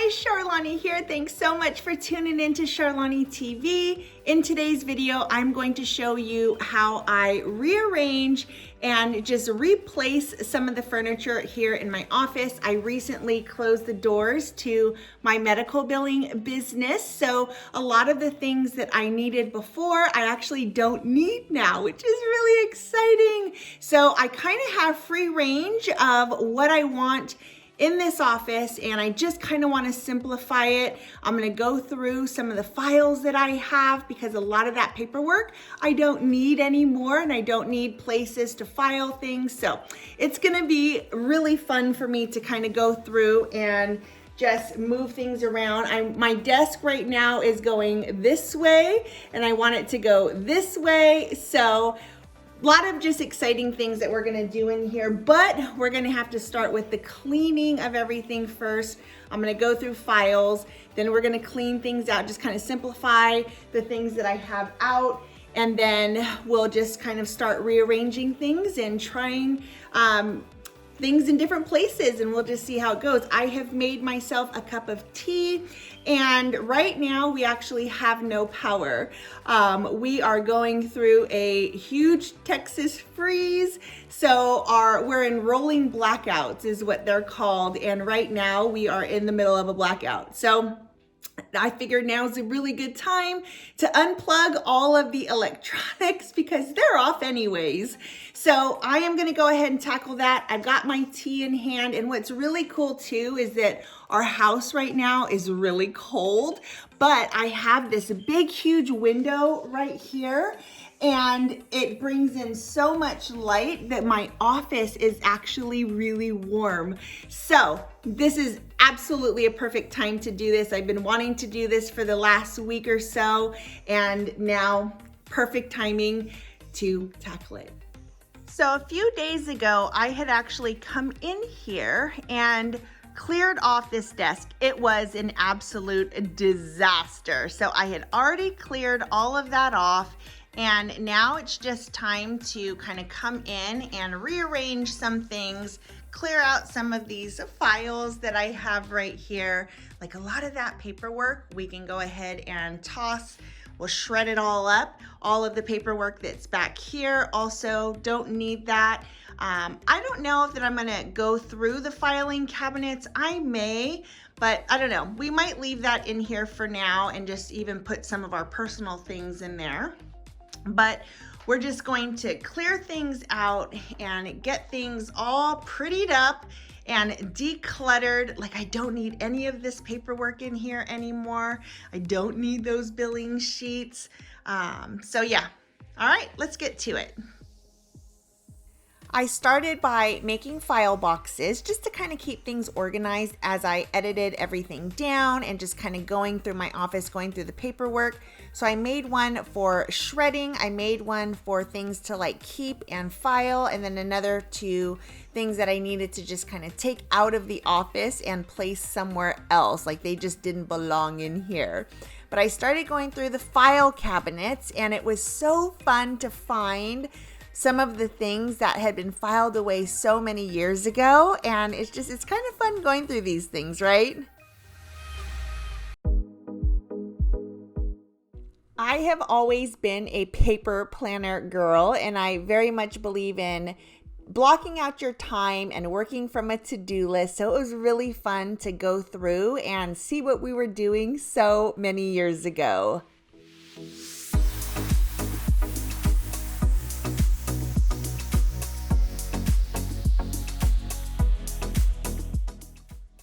guys, Charlani here. Thanks so much for tuning into Charlani TV. In today's video, I'm going to show you how I rearrange and just replace some of the furniture here in my office. I recently closed the doors to my medical billing business, so a lot of the things that I needed before, I actually don't need now, which is really exciting. So I kind of have free range of what I want in this office, and I just kind of want to simplify it. I'm going to go through some of the files that I have because a lot of that paperwork I don't need anymore, and I don't need places to file things. So it's going to be really fun for me to kind of go through and just move things around. My desk right now is going this way, and I want it to go this way. So a lot of just exciting things that we're gonna do in here, but we're gonna have to start with the cleaning of everything first. I'm gonna go through files, then we're gonna clean things out, just kind of simplify the things that I have out, and then we'll just kind of start rearranging things and trying things in different places, and we'll just see how it goes. I have made myself a cup of tea, and right now we actually have no power. We are going through a huge Texas freeze, so we're in rolling blackouts is what they're called, and right now we are in the middle of a blackout. So I figured now is a really good time to unplug all of the electronics because they're off anyways. So I am going to go ahead and tackle that. I've got my tea in hand, and what's really cool too is that our house right now is really cold, but I have this big huge window right here, and it brings in so much light that my office is actually really warm. So this is absolutely a perfect time to do this. I've been wanting to do this for the last week or so, and now perfect timing to tackle it. So a few days ago, I had actually come in here and cleared off this desk. It was an absolute disaster. So I had already cleared all of that off, and now it's just time to kind of come in and rearrange some things, clear out some of these files that I have right here. Like a lot of that paperwork, we can go ahead and toss. We'll shred it all up. All of the paperwork that's back here also don't need that. I don't know if I'm gonna go through the filing cabinets. I may, but I don't know. We might leave that in here for now and just even put some of our personal things in there. But we're just going to clear things out and get things all prettied up and decluttered. Like I don't need any of this paperwork in here anymore. I don't need those billing sheets. So yeah, all right, let's get to it. I started by making file boxes just to kind of keep things organized as I edited everything down and just kind of going through my office, going through the paperwork. So I made one for shredding. I made one for things to like keep and file, and then another to things that I needed to just kind of take out of the office and place somewhere else. Like they just didn't belong in here. But I started going through the file cabinets, and it was so fun to find some of the things that had been filed away so many years ago, and it's kind of fun going through these things, right? I have always been a paper planner girl, and I very much believe in blocking out your time and working from a to-do list. So it was really fun to go through and see what we were doing so many years ago.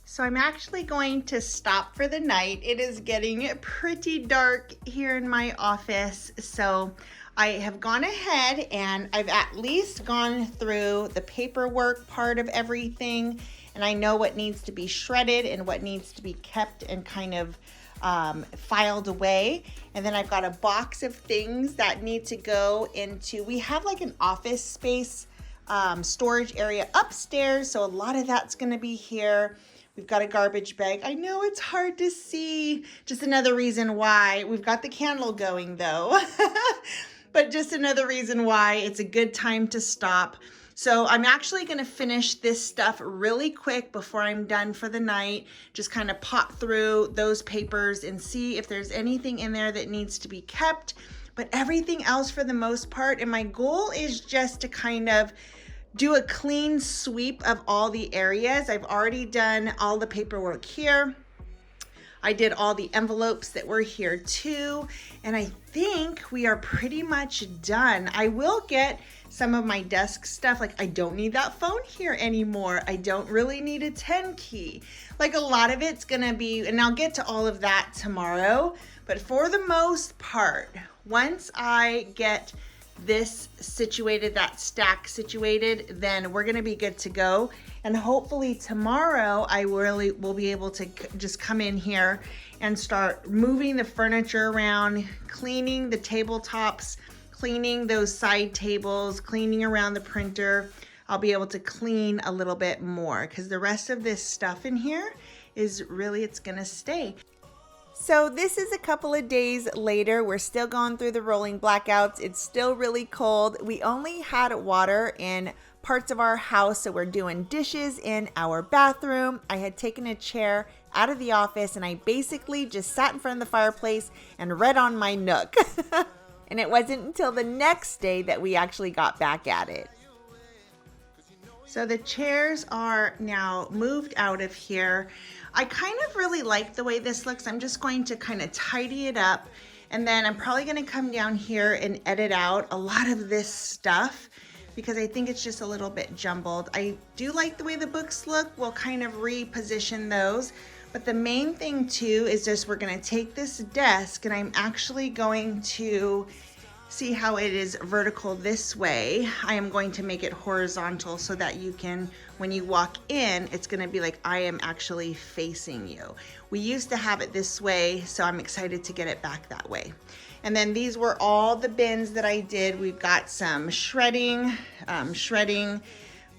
So I'm actually going to stop for the night. It is getting pretty dark here in my office. So I have gone ahead and I've at least gone through the paperwork part of everything. And I know what needs to be shredded and what needs to be kept and kind of filed away. And then I've got a box of things that need to go into, we have like an office space storage area upstairs. So a lot of that's gonna be here. We've got a garbage bag. I know it's hard to see. Just another reason why. We've got the candle going though. But just another reason why it's a good time to stop. So I'm actually gonna finish this stuff really quick before I'm done for the night. Just kind of pop through those papers and see if there's anything in there that needs to be kept, but everything else for the most part. And my goal is just to kind of do a clean sweep of all the areas. I've already done all the paperwork here. I did all the envelopes that were here too, and I think we are pretty much done. I will get some of my desk stuff, like I don't need that phone here anymore. I don't really need a 10 key. Like a lot of it's gonna be, and I'll get to all of that tomorrow, but for the most part, once I get this situated, that stack situated, then we're gonna be good to go. And hopefully tomorrow I really will be able to just come in here and start moving the furniture around, cleaning the tabletops, cleaning those side tables, cleaning around the printer. I'll be able to clean a little bit more because the rest of this stuff in here is really, it's gonna stay. So this is a couple of days later. We're still going through the rolling blackouts. It's still really cold. We only had water in parts of our house, so we're doing dishes in our bathroom. I had taken a chair out of the office and I basically just sat in front of the fireplace and read on my Nook. And it wasn't until the next day that we actually got back at it. So the chairs are now moved out of here. I kind of really like the way this looks. I'm just going to kind of tidy it up, and then I'm probably going to come down here and edit out a lot of this stuff because I think it's just a little bit jumbled. I do like the way the books look. We'll kind of reposition those, but the main thing too is just we're going to take this desk and I'm actually going to see how it is vertical this way. I am going to make it horizontal so that you can, when you walk in, it's gonna be like I am actually facing you. We used to have it this way, so I'm excited to get it back that way. And then these were all the bins that I did. We've got some shredding,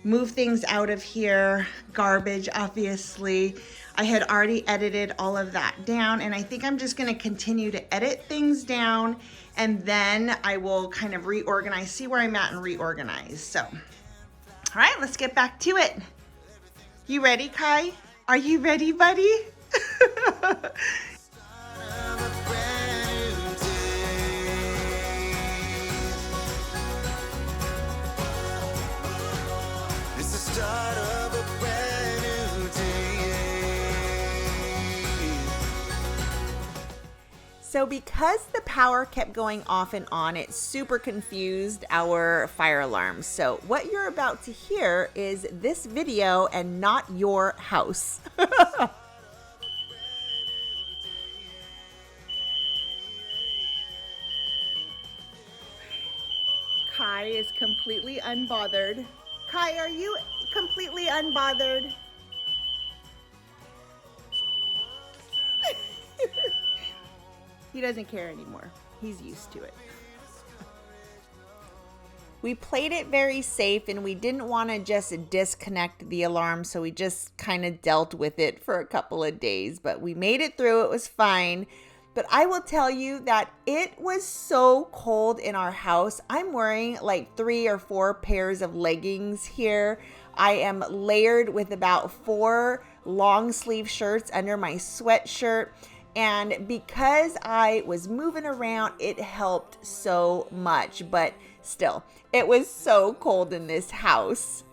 move things out of here, garbage, obviously. I had already edited all of that down, and I think I'm just gonna continue to edit things down, and then I will kind of reorganize, see where I'm at and reorganize. So, all right, let's get back to it. You ready, Kai? Are you ready, buddy? So because the power kept going off and on, it super confused our fire alarms. So what you're about to hear is this video and not your house. Kai is completely unbothered. Kai, are you completely unbothered? He doesn't care anymore. He's used to it. We played it very safe and we didn't want to just disconnect the alarm, so we just kind of dealt with it for a couple of days, but we made it through. It was fine. But I will tell you that it was so cold in our house. I'm wearing like 3 or 4 pairs of leggings here. I am layered with about 4 long sleeve shirts under my sweatshirt. And because I was moving around, it helped so much, but still, it was so cold in this house.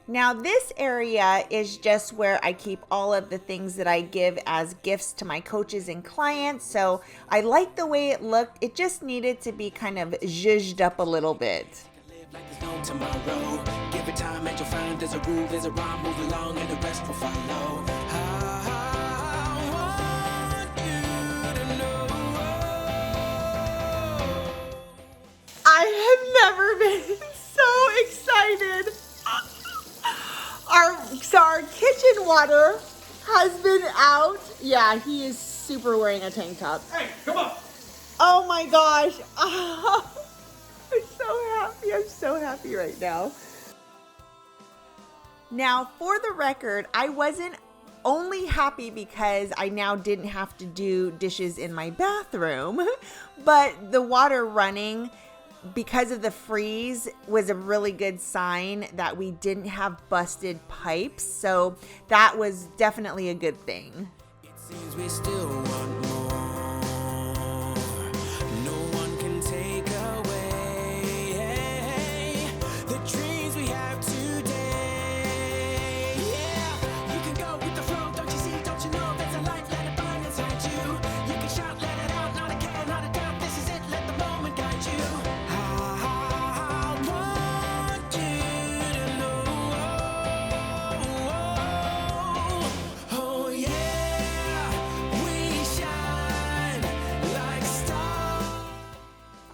Now this area is just where I keep all of the things that I give as gifts to my coaches and clients. So I like the way it looked. It just needed to be kind of zhuzhed up a little bit. Like there's no tomorrow. Give it time and you'll find there's a rule, there's a rhyme, move along and the rest will follow. I have never been so excited. Our kitchen water has been out. Yeah, he is super wearing a tank top. Hey, come on. Oh my gosh. Oh, I'm so happy. I'm so happy right now. Now, for the record, I wasn't only happy because I now didn't have to do dishes in my bathroom, but the water running because of the freeze was a really good sign that we didn't have busted pipes. So that was definitely a good thing. It seems we still want more. No one can take away the dreams we have today. Yeah, you can go with the flow, don't you see, don't you know, there's a light, let it burn inside you. You can shout, let it out, not a care, not a doubt, this is it, let the moment guide you. I want you to know, oh yeah, we shine like stars.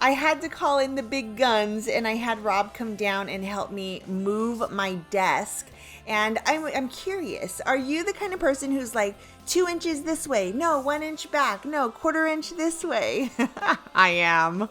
I had to call in the big guns, and I had Rob come down and help me move my desk. And I'm curious, are you the kind of person who's like 2 inches this way? No, 1 inch back. No, 1/4 inch this way. I am.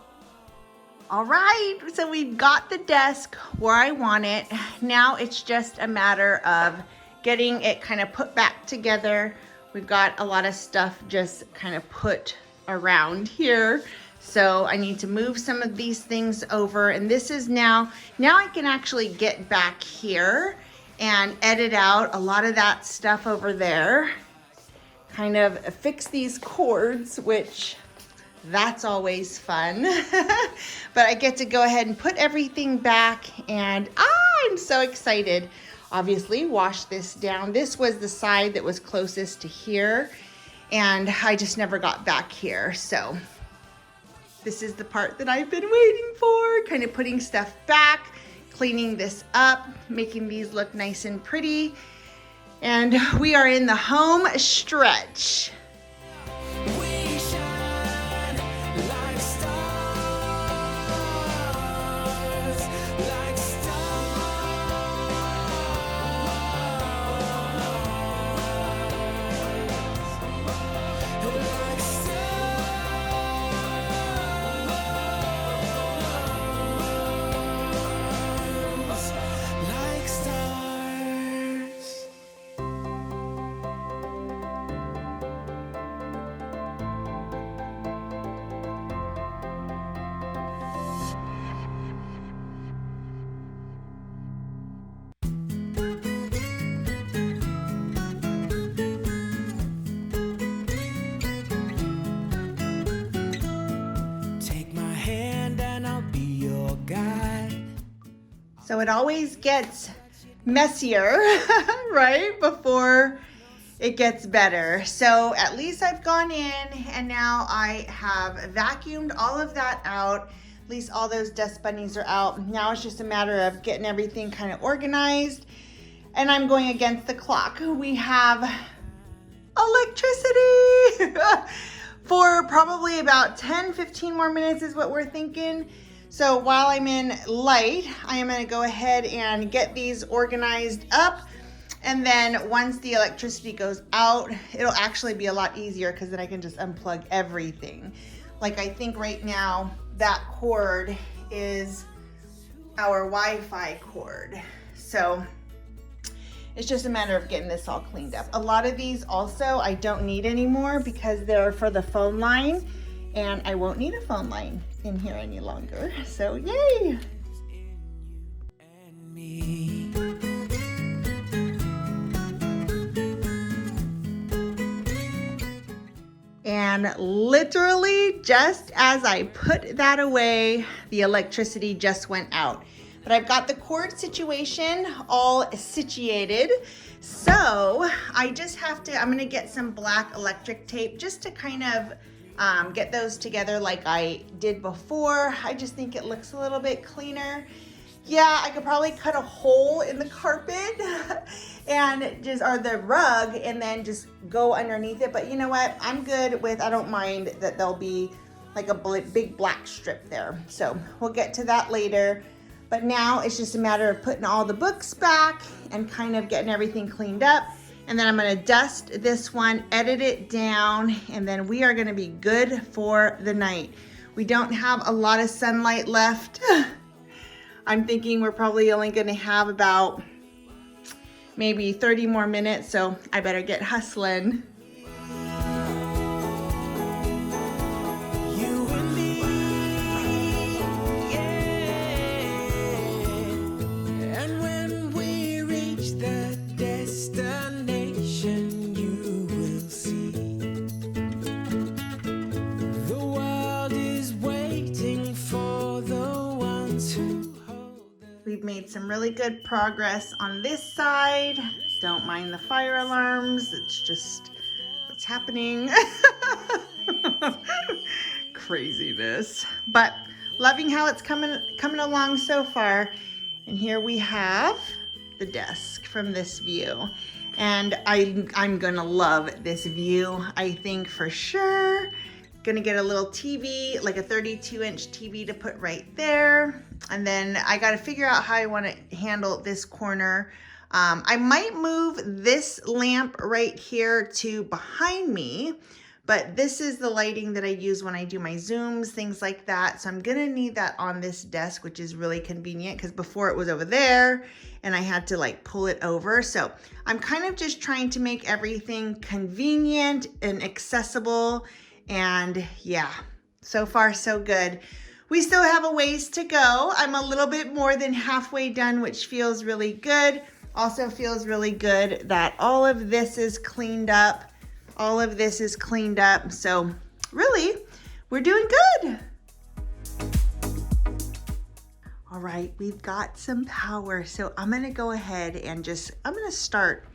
All right, so we've got the desk where I want it. Now it's just a matter of getting it kind of put back together. We've got a lot of stuff just kind of put around here. So I need to move some of these things over, and this is now I can actually get back here and edit out a lot of that stuff over there. Kind of fix these cords, which that's always fun. But I get to go ahead and put everything back, and I'm so excited. Obviously, wash this down. This was the side that was closest to here, and I just never got back here. So this is the part that I've been waiting for, kind of putting stuff back, cleaning this up, making these look nice and pretty. And we are in the home stretch. We shine like stars, like stars. Take my hand and I'll be your guide. So it always gets messier, right, before it gets better. So at least I've gone in, and now I have vacuumed all of that out. At least all those dust bunnies are out. Now it's just a matter of getting everything kind of organized, and I'm going against the clock. We have electricity for probably about 10-15 more minutes is what we're thinking. So while I'm in light, I am going to go ahead and get these organized up. And then once the electricity goes out, it'll actually be a lot easier because then I can just unplug everything. Like I think right now that cord is our Wi-Fi cord. So it's just a matter of getting this all cleaned up. A lot of these also I don't need anymore because they're for the phone line, and I won't need a phone line in here any longer. So yay! And me. And literally just as I put that away, the electricity just went out. But I've got the cord situation all situated. So I just have to, I'm gonna get some black electric tape just to kind of get those together like I did before. I just think it looks a little bit cleaner. Yeah, I could probably cut a hole in the carpet and just, or the rug, and then just go underneath it. But you know what? I'm good with, I don't mind that there'll be like a big black strip there. So we'll get to that later. But now it's just a matter of putting all the books back and kind of getting everything cleaned up. And then I'm gonna dust this one, edit it down, and then we are gonna be good for the night. We don't have a lot of sunlight left. I'm thinking we're probably only gonna have about maybe 30 more minutes, so I better get hustling. You and me, yeah. really good progress on this side. Don't mind the fire alarms. It's just what's happening. Craziness. But loving how it's coming along so far. And here we have the desk from this view. And I'm gonna love this view, I think for sure. Gonna get a little TV, like a 32-inch TV to put right there. And then I gotta figure out how I wanna handle this corner. I might move this lamp right here to behind me, but this is the lighting that I use when I do my Zooms, things like that. So I'm gonna need that on this desk, which is really convenient because before it was over there and I had to like pull it over. So I'm kind of just trying to make everything convenient and accessible. And yeah, so far so good. We still have a ways to go. I'm a little bit more than halfway done, which feels really good. Also feels really good that all of this is cleaned up. All of this is cleaned up. So really, we're doing good. All right, we've got some power. So I'm gonna go ahead and I'm gonna start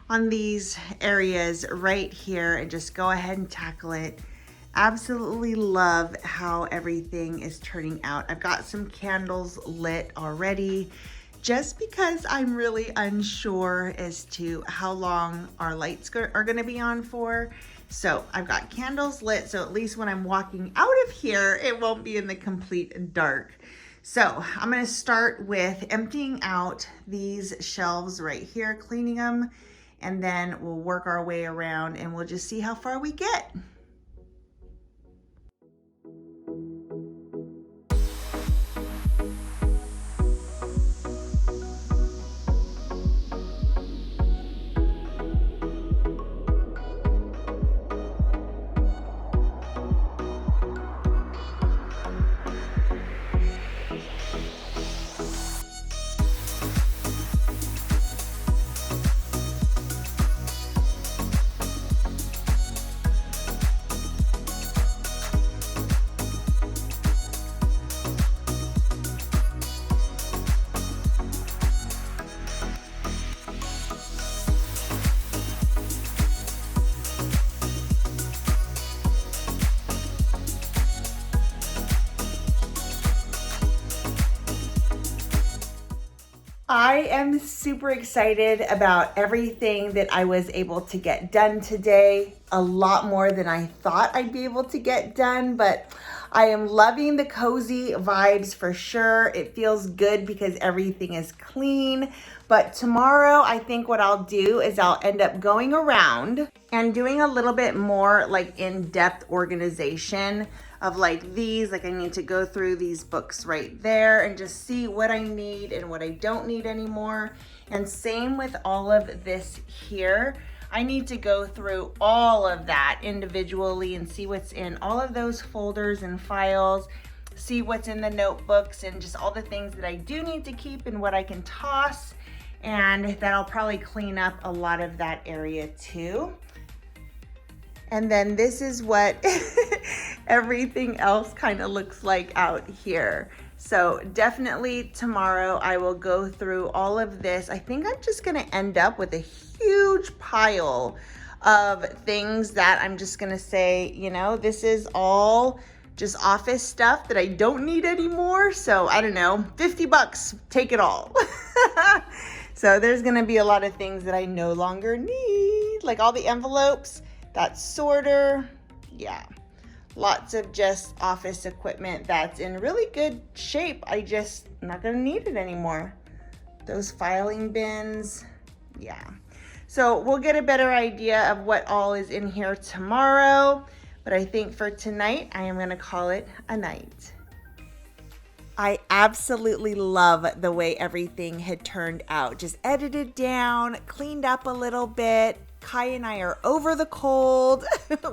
on these areas right here and just go ahead and tackle it. Absolutely love how everything is turning out. I've got some candles lit already just because I'm really unsure as to how long our lights are gonna be on for. So I've got candles lit, so at least when I'm walking out of here, it won't be in the complete dark. So I'm gonna start with emptying out these shelves right here, cleaning them, and then we'll work our way around and we'll just see how far we get. I am super excited about everything that I was able to get done today. A lot more than I thought I'd be able to get done, but I am loving the cozy vibes for sure. It feels good because everything is clean. But tomorrow, I think what I'll do is I'll end up going around and doing a little bit more like in-depth organization of like these, like I need to go through these books right there and just see what I need and what I don't need anymore. And same with all of this here. I need to go through all of that individually and see what's in all of those folders and files, see what's in the notebooks and just all the things that I do need to keep and what I can toss. And that'll probably clean up a lot of that area too. And then this is what everything else kind of looks like out here. So definitely tomorrow I will go through all of this. I think I'm just gonna end up with a huge pile of things that I'm just gonna say, you know, this is all just office stuff that I don't need anymore. So I don't know, 50 bucks, take it all. So there's gonna be a lot of things that I no longer need, like all the envelopes, that sorter, yeah. Lots of just office equipment that's in really good shape. I'm not gonna need it anymore. Those filing bins, yeah. So we'll get a better idea of what all is in here tomorrow. But I think for tonight, I am gonna call it a night. I absolutely love the way everything had turned out. Just edited down, cleaned up a little bit. Kai and I are over the cold.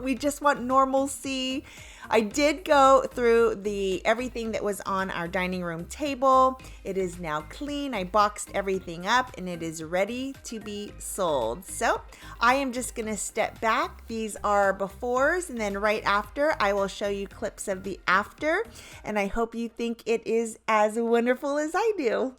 We just want normalcy. I did go through everything that was on our dining room table. It is now clean. I boxed everything up and it is ready to be sold. So I am just gonna step back. These are befores, and then right after I will show you clips of the after. And I hope you think it is as wonderful as I do.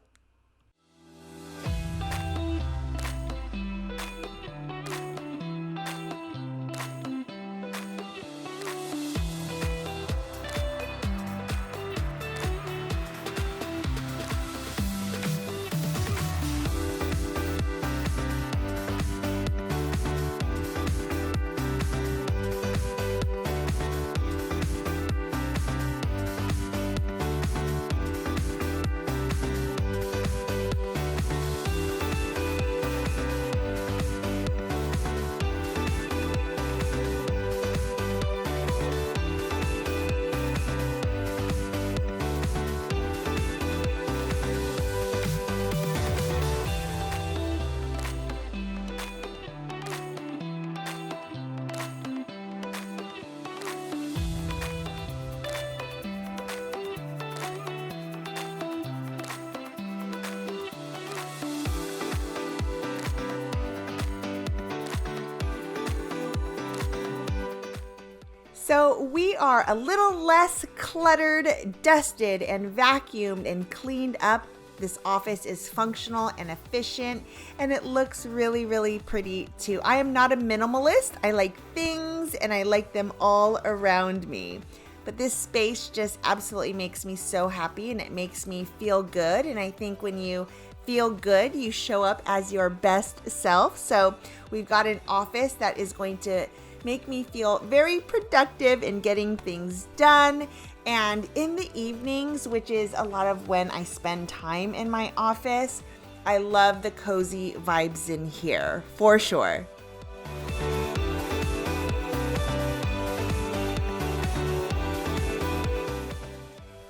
So we are a little less cluttered, dusted, and vacuumed and cleaned up. This office is functional and efficient, and it looks really, really pretty too. I am not a minimalist. I like things and I like them all around me. But this space just absolutely makes me so happy, and it makes me feel good. And I think when you feel good, you show up as your best self. So we've got an office that is going to make me feel very productive in getting things done. And in the evenings, which is a lot of when I spend time in my office, I love the cozy vibes in here, for sure.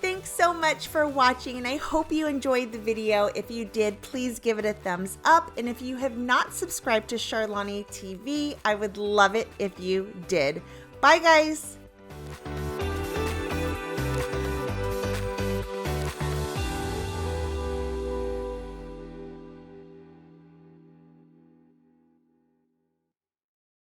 Thanks so much for watching, and I hope you enjoyed the video. If you did, please give it a thumbs up. And if you have not subscribed to Charlani TV, I would love it if you did. Bye, guys.